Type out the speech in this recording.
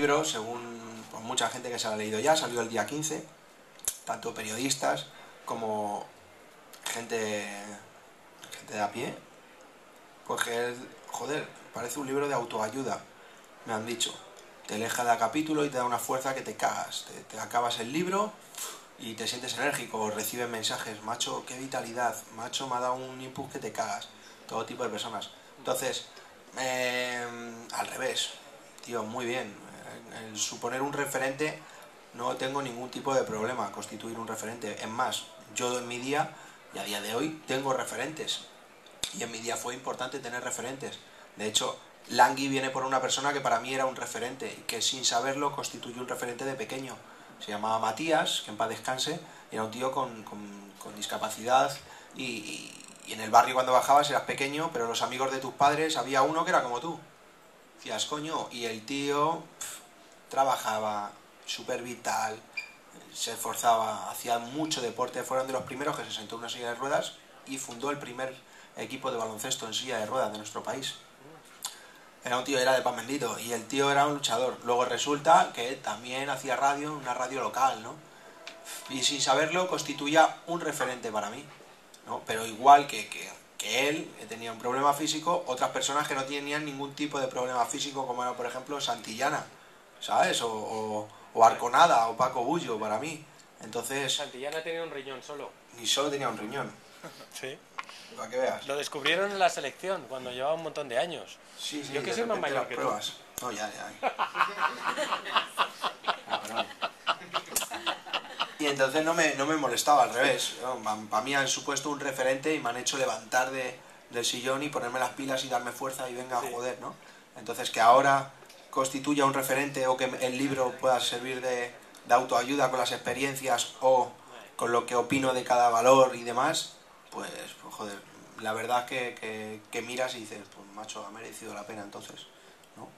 libro, según pues, mucha gente que se lo ha leído ya, salió el día 15, tanto periodistas como gente de a pie, porque, joder, parece un libro de autoayuda, me han dicho. Te lees cada capítulo y te da una fuerza que te cagas. Te acabas el libro y te sientes enérgico, recibes mensajes, macho, qué vitalidad, macho, me ha dado un input que te cagas. Todo tipo de personas. Entonces, al revés, tío, muy bien. El suponer un referente, no tengo ningún tipo de problema constituir un referente. Es más, yo en mi día, y a día de hoy, tengo referentes. Y en mi día fue importante tener referentes. De hecho, Langui viene por una persona que para mí era un referente y que sin saberlo constituyó un referente de pequeño. Se llamaba Matías, que en paz descanse, y era un tío con discapacidad y en el barrio cuando bajabas eras pequeño, pero los amigos de tus padres había uno que era como tú. Decías, coño, y el tío trabajaba, súper vital, se esforzaba, hacía mucho deporte, fueron de los primeros que se sentó en una silla de ruedas y fundó el primer equipo de baloncesto en silla de ruedas de nuestro país. Era un tío, era de pan bendito, y el tío era un luchador. Luego resulta que también hacía radio, una radio local, ¿no? Y sin saberlo constituía un referente para mí, ¿no? Pero igual que él, que tenía un problema físico, otras personas que no tenían ningún tipo de problema físico, como era por ejemplo Santillana, ¿sabes? O Arconada, o Paco Bullo, para mí. Entonces... Santillana tenía un riñón solo. Ni solo tenía un riñón. Sí. Para que veas. Lo descubrieron en la selección, cuando llevaba un montón de años. Sí, sí, yo que soy más mayor que pruebas. Tú. No, ya. Cabrón. Y entonces no me molestaba, al revés. Para mí han supuesto un referente y me han hecho levantar del sillón y ponerme las pilas y darme fuerza y venga a joder, ¿no? Entonces que ahora constituya un referente o que el libro pueda servir de autoayuda con las experiencias o con lo que opino de cada valor y demás, pues joder, la verdad que miras y dices, pues macho, ha merecido la pena entonces, ¿no?